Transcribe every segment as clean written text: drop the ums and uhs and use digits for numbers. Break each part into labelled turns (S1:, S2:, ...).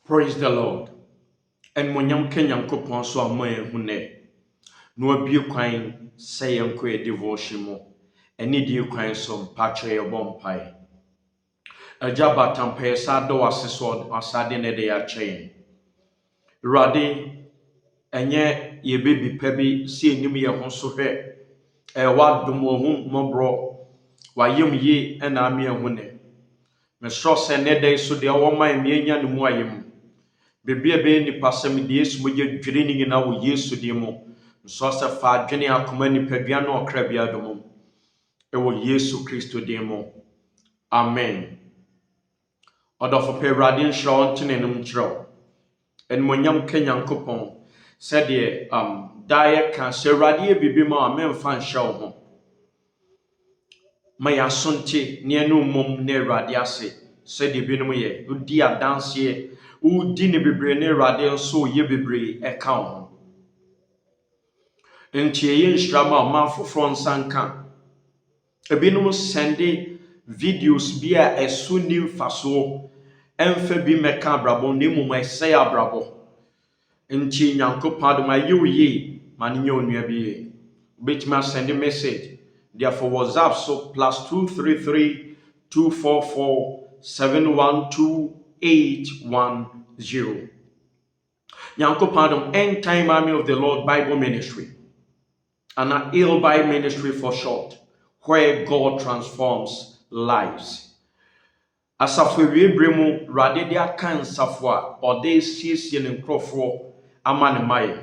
S1: Praise the Lord. And monyam Kenyankopon so amoye hune. No abie kwan say yanko e devotion mo. Eni die kwan so mpache ye bompae. Ajaba tampe sa do aseso asade ne de ya chen. Rade enye ye baby pebi si enim ye ho so hwe. E wa dom ohun mobro. Wa yem ye na ame hune. Me so se ne de so de wo man me nya ne mu ayem. Bebia be nipa sem de Yesu mogye dwire ni nyina wo Yesu de mo nso se fa adwene akoma nipadua na okra bia dom e wo Yesu Kristo de mo amen. Odofo pe radin shro ntene num kyerɛw en monyam Kenyankopon said de dae kan se radie bibi ma amemfa nhyew ho ma ya sonte ne anu mom ne radie ase said de binum ye odi adanse udi ne bebre ne rade nso ye bebre eka ho enti ye nhrama ma foforo nsanka ebinum sende videos bi a eso ni faso emfa bi meka abrabo ne mum esay abrabo enti Nyankopɔn adom ayewie mane nye onua bi ye betima send message therefore WhatsApp so +233 244 712810. Nyankopɔn End Time Army of the Lord Bible Ministry, and an Ilbai Ministry for short, where God transforms lives. Asafo wiebremu rade de aka nsafo a ode siesie ne nkrofo ama ne maye.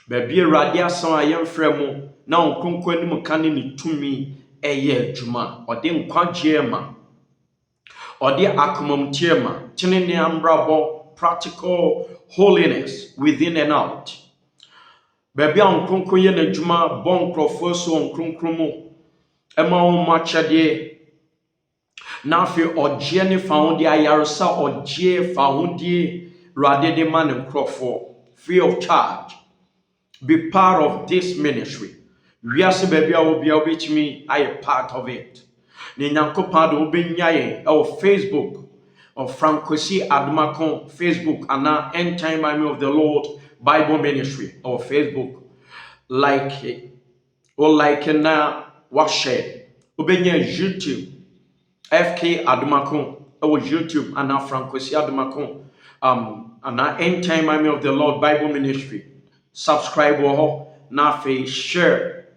S1: Baabi rade asan a yemfrɛ mu na onkonkon anim ka ne tumi eye adwuma ode nkwagye ma ode akomamtie ma tenene ambrabo practical holiness within and out. Baby onkonkon ye na adwuma bon nkrofo so onkonkron mu ema wo machade na afi ogye ne fa ho de ayaresa ogye fa ho de rade de man nkrofo free of charge. Be part of this ministry. Wiase baby a wo bia obetimi aye part of it. Ne Nyankopɔn de obenyaye Facebook of Francoisi Adumakon Facebook and now End Time Army of the Lord Bible Ministry or Facebook like it or like na share obenya YouTube FK Adumakon or YouTube and now Francoisi Adumakon and now End Time Army of the Lord Bible Ministry subscribe or na fe share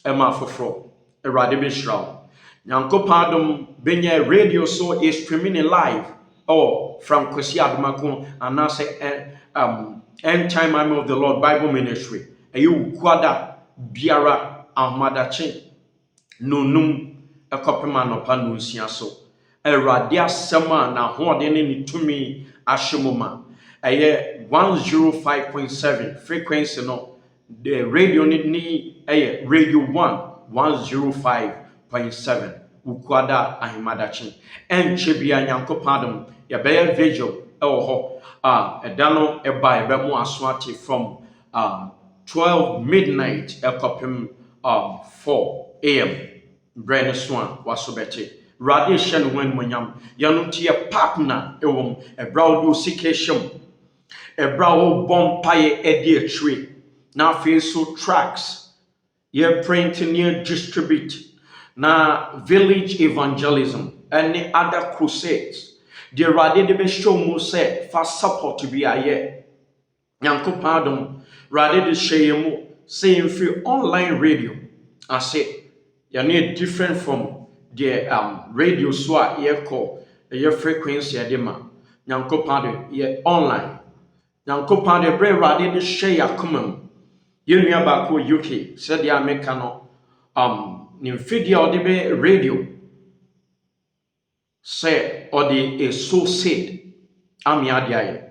S1: ema foforo erade be shraw Nyankopɔn adom benya radio so is streaming live or from Kwesi Adumakon and now say End Time Army of the Lord Bible Ministry. Ayu kwada biara ahmadache nonum ekopema no pa no nsia so. Erade asema na hoode ne ni tumi ahyemoma. Eye 105.7 frequency no the radio ni eye radio 105.7 ukwada ahimadachi enche bia Nyankopɔn adom ya be vigil ewo ho edano eba ebemu aso ate from 12 midnight ekopem 4 am brain swan wasobete radiation when monyam yanu tie partner ewom ebra do sikeshim ebra wo bompaye edi atwe na fe so tracks ye print near distribute na village evangelism and other crusades. The rade de be show mo say for support to be aye. Nyankopɔn adom rade de share mu say free online radio. I say you need different from the radio so a ye call your frequency adema. Nyankopɔn ye online. Nyankopɔn de bre rade de share yakomam. Ye nua ba ko UK said the American nimfidia ode radio say ode a so said amiadiaye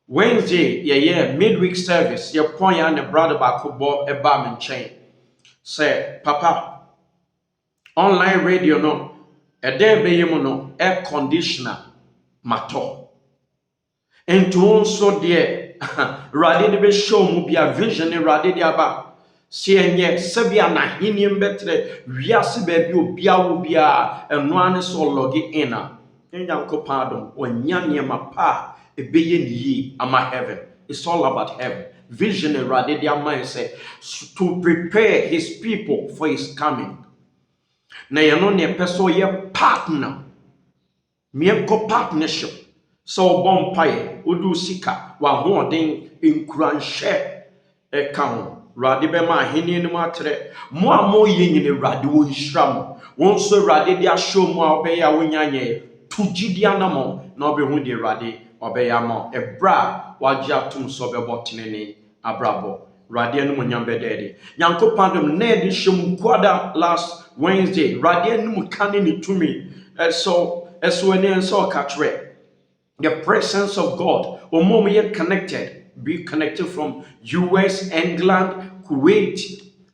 S1: Wednesday ye midweek service ye point ya ne brother ba ko bo eba me nchen say papa online radio no e dey be yim no air conditioner mato ento so de rade de be show mu bia vision rade de aba si enye sebia na hinim betre wiase ba bi obia wo bia eno ane so log in a Nyankopɔn adom onya niema pa ebeye ni ama heaven. It's all about heaven. Vision Awurade de ama say to prepare his people for his coming. Na yɛno ne pɛ so yɛ partner. Mienko partnership. So bon paye udu sika wa hoden nkuranshe ka ho. Rade be ma hene ni matre. Mo a mo ye nyine rade wo nhram. Won so rade de ahwo mo a obeya wonyanye. Tujidia na mo na obehu de rade obeya mo. Ebra wagya tum so bebo tenene abrabo. Rade anu nyam bedede. Nyankopɔn dom na de hwem kwada last Wednesday. Rade anu kane ni tumi. So the presence of God, or you're connected, be connected from US, England, Kuwait,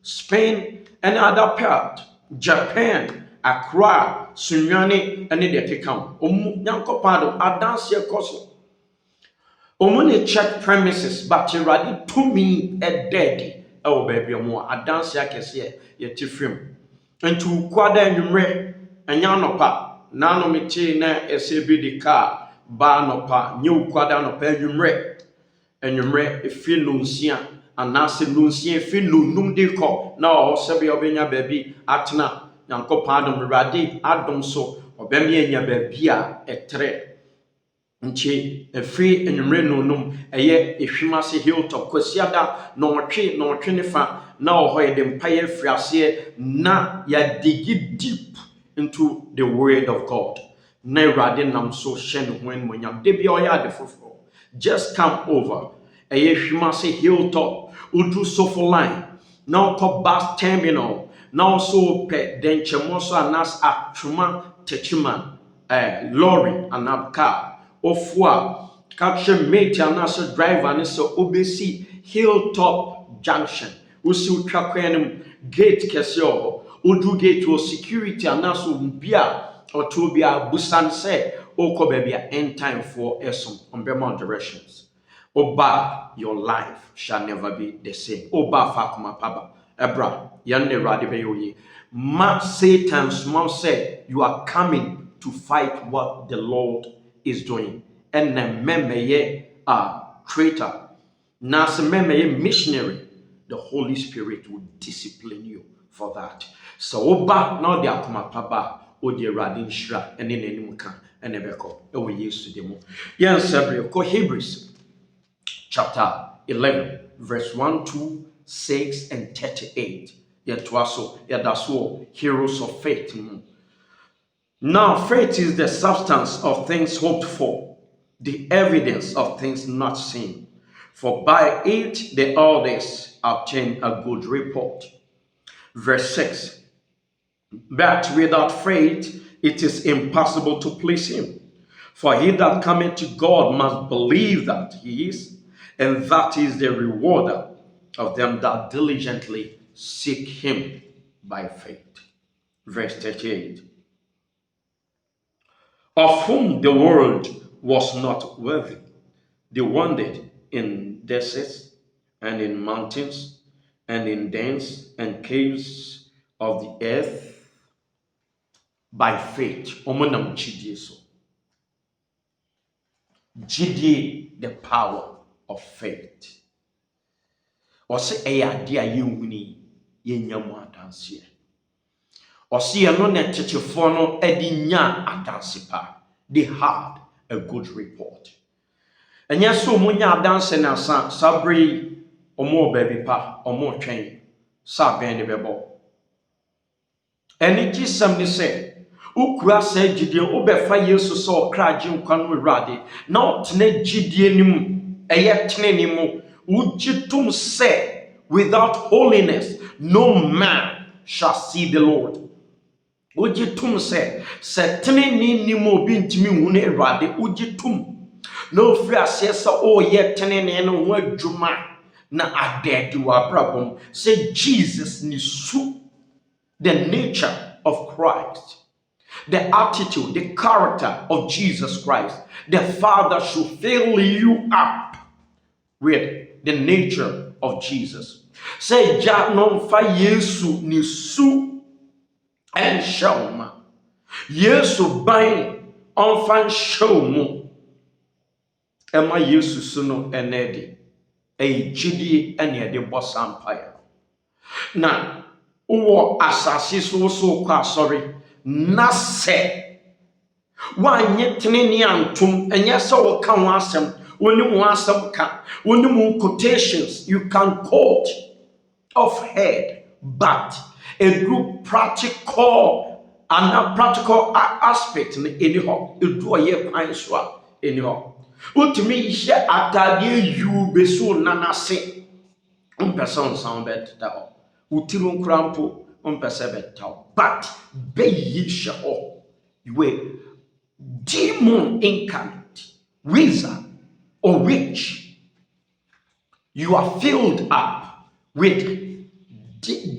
S1: Spain, and other part, Japan, Accra, Sunyani, and the come. Yanko Pado, Adance your course. Omuni check premises, but you ready to me a daddy. Oh, baby, more. Adance ya kesiye, yet film. And to quada and yanopa. Nano miti na esebi di ka ba nopa nyu kwada nopa enwumre efi nunsia anase nunsia efi nunum di ko na o sebi obenya baabi atena Nyankopɔn adom rade adom so obemi enya baabi a etre nchi efi enwumre nunum eye ehwimase hilltop kwasiada no otwe ne fa na ohoye de mpaye friase na ya digi deep into the word of God. Just come over. A hilltop, Udu Sofo line. Now called bus terminal. Now so pe den chemoso anas atuma techiman. Lorry and abka. Ofwa capture mate anas driver and so obesi hilltop junction. Usi utrakwenum gate kesio. Udu gate to security anaso bia or to be a busan say oko baby end time for esom on Belmont directions. Oba, your life shall never be the same. Oba fakuma paba ebra yande radibeyoyi. Ma Satan's mom said you are coming to fight what the Lord is doing. And then memeye a traitor. Nas memeye missionary. The Holy Spirit will discipline you for that. So oba now they are kuma paba o de radin shra ene nenim ka ene beko e wo yesu de mo. Yes, ko Hebrews chapter 11 verse 1, 2, 6 and 38. Yet was so heroes of faith. Now faith is the substance of things hoped for, the evidence of things not seen. For by it the elders obtain a good report. Verse 6. But without faith it is impossible to please him. For he that cometh to God must believe that he is, and that is the rewarder of them that diligently seek him by faith. Verse 38. Of whom the world was not worthy. They wandered in deserts and in mountains and in dens and caves of the earth by faith. Omonam Jidie so. Jidie, the power of faith. Ose eyade a yehuni yenyamu adanse. Ose ye no ne tetefo no edi nya adanse pa. They had a good report. And yes, so munya adanse na sabri omo baby pa omo twen sa ben de bebo. Eni gisam ni say ukura sa gidie obefa Yesu so kra nkwa no Awurade na otene gidie nim eye tene nim ujitum say without holiness no man shall see the Lord. Ujitum say tene ni nim obi ntimi hu na Awurade ujitum no free asesa o ye tene ne no ho adwuma na adedi wa brabom say Jesus ni su the nature of Christ. The attitude, the character of Jesus Christ. The Father should fill you up with the nature of Jesus. Say, ja non fa Yesu ni su and shawma. Yesu bain on fan showmu. Emma Yesu suno enedi. Jidi ene de boss empire. Na uwo asasi so kwa sorry. Na se wanye teneni antum enye se wo ka ho asem woni mo asem ka woni mo quotations you can quote off head, but a group practical and a practical aspect in anyhow it do a year pine swap anyhow ultimately share atade you be so nana se person sound bet that utirun crampo person bet but be ye shaho you were demon incarnate wizard or witch you are filled up with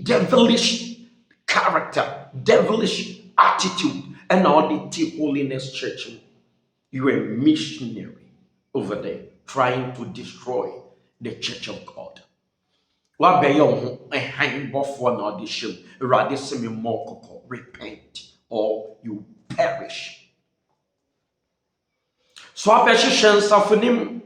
S1: devilish character, devilish attitude, and all the holiness church. You are a missionary over there trying to destroy the church of God. What be your hand before an audition? Rather semi more repent or you perish. So I bet you suffering.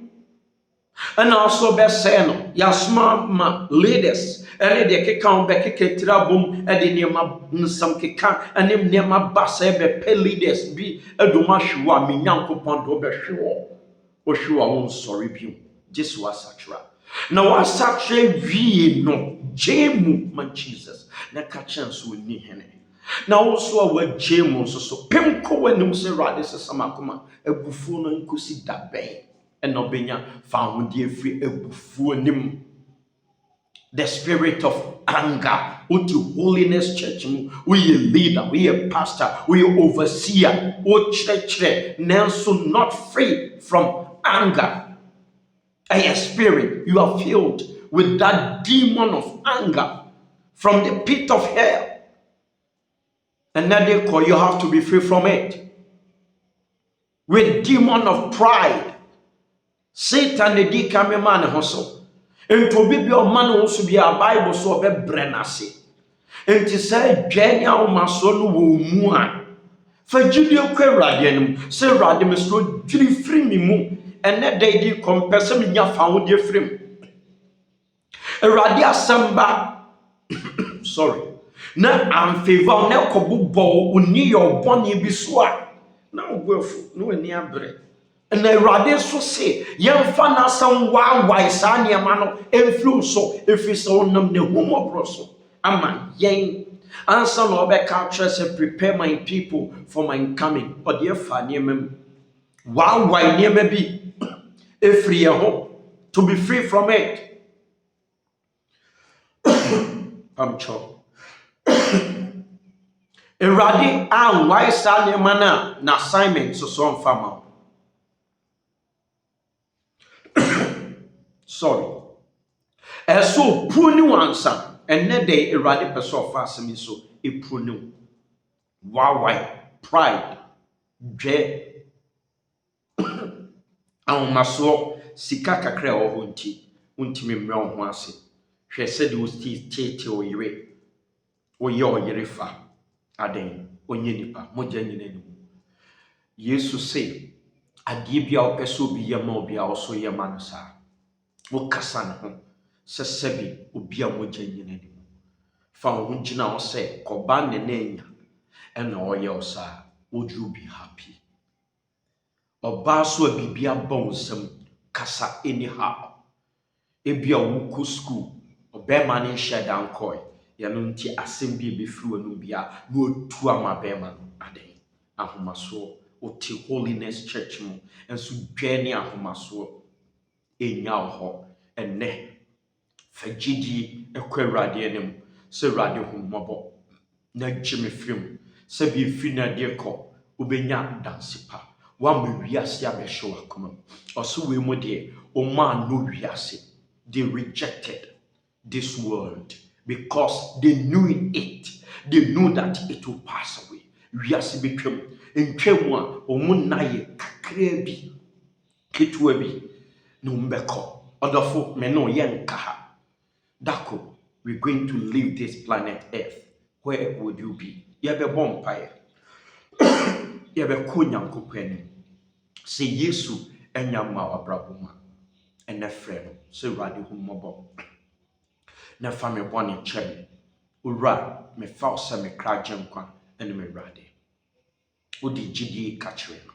S1: And also best say no yasma ma leaders and de keka be keka tirabum e de niema nsam keka anem niema basa be pe leaders bi aduma hwewa me nyankopon do be hwewo o hwewa won sorry bi Jesus wasatra na wasatra wie no jemu man Jesus na ka chance woni hene na also a jemu so pem ko wanim se rade se samakoma abufu no nkosi da ben and obenya found free ebufuonim the spirit of anger uti holiness church we a leader we a pastor we a overseer o church nanso not free from anger a spirit you are filled with that demon of anger from the pit of hell and that they call you have to be free from it with demon of pride. Satan di kame man ho so ento bi o man ho so bi a Bible so be brenase enti say dwan a o maso no wo mu a fa gidi kwawrade anim say rade me so dwiri firi mi mu ene dai di kompese me nya fa wo de firim rade asamba sorry na am favor na kobubo oni your boni bi so a na ogwafu no ani abre na Rade so say yemfa na sam wawai sa niema no emflu so efise onam ne humobro so ama yen answer no be capture say prepare my people for my coming but ye fa niema wawai niema bi efri ye ho to be free from it amcho Rade an wai sa niema na assignment so so mfama sorry. So pruni wansa and ne day a radi person fast me so a prunu. Why pride je an maso sika kakra o hunti untimi mra ho ase. Hwe said you tete o yire o ye o yire fa aden onye nipa moja nyina ni Yesu say adie bia o peso bi yema obi a oso yema no sa wo kasa ne ho sesebi obi a moja nyina ni fa wo gina wo say koba ne nanya ena oye osa would you be happy oba so bibia bon sem kasa anyhow ebia wo ku school obema ne sheda nkoi ya no nti asem bi be firi wonu bia no otu ama bema no aden ahomaso oti holiness church mu enso dwane ahomaso enya ho enne fagidi ekwawrade anem se rade homobo na gime firim se bi fina de ko obenya dansipa wa ma wiase abehwe wakoma oso we mu de o man no wiase they rejected this world because they knew it they knew that it will pass away wiase betwem ntwemu a omu naye kakra bi ketwa bi no mbeko odofo me no yenka ha dako we're going to leave this planet earth where would you be yebe bompire yebe konyankopani say yesu enyama wabrabuma ene frɛ no sɛ Awurade hu mmɔbɔ na fa me bɔne kyɛ me owura me fa wo sɛ me kra gye nkwa ene me Awurade wodi gyidie ka kyerɛ no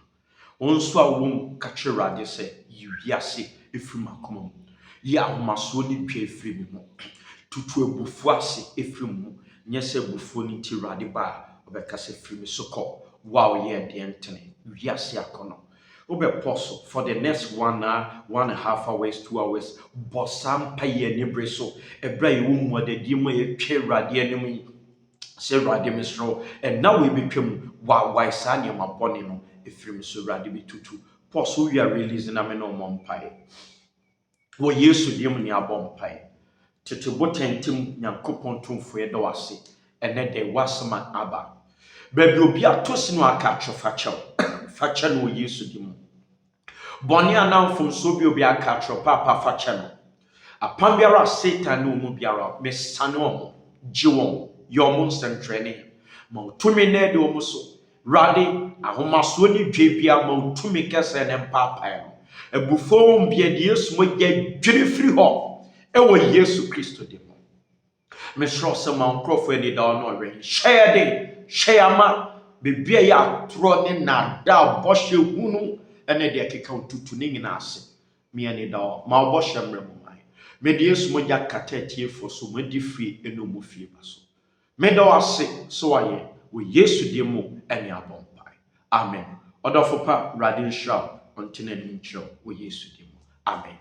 S1: wo nso a wom ka kyerɛ Awurade sɛ yi wiase ɛfiri m'akoma mu yi ahomasoɔ ne dwa ɛfiri me mu tutu abufuo ase ɛfiri mu nyɛ sɛ abufuo no nti Awurade ba a ɔbɛka sɛ firi me so kɔ wow yɛ deɛ ntene wiase akɔnɔ wobɛpɔ for the next 1.5 hours 2 hours bɔ pa yɛ nibre so ɛbrɛ a yɛwɔ mu adadi mu a yɛtwa Awurade anim yi sɛ Awurade mesrɛ ɛna wɔbɛtwam wae saa nneɛma bɔne no ɛfiri me so Awurade bɛtutu pɔ so we are releasing na me no ɔmmɔ mpaeɛ wɔ Yesu deɛ mu ne abɔ mpaeɛ tete botantim Nyankopɔn tumfo yɛda wo ase ɛnɛ de wasɛm aba baabi obi ato si no aka atwo fakyɛ no wɔ Yesu di mu bɔne anamfomso bi obi aka atwo papa fakyɛ no apam biara Satan ne mu biara mesane wɔn gye wɔn yɛ wɔn nsɛntrɛne ma tumi na de wɔn so Awurade ahomasoɔ ne dwa bia ma tumi kɛsɛ ne mpaapae no abufuo mbia de Yesu mo gya dwiri firi hɔ ɛwɔ Yesu Kristo di mu mesrɛ sɛ ma nkurɔfoɔ ani da ɔno ɔwɛn hyɛ de hyɛ ama bebi a yɛ atorɔ ne nada bɔhyɛ hunu ɛne deɛ keka tutu ne nyina ase me ani da ɔ ma bɔhyɛ mmerɛ mu mai me de Yesu mo gya kata tiefo so mo di fie ɛno mu fie ba so me da ɔase so ayɛ wɔ Yesu di mu ɛne abɔ mpae amen ɔdɔfo pa Awurade nhyira ɔntena ne nkyerɛ wɔ Yesu di mu amen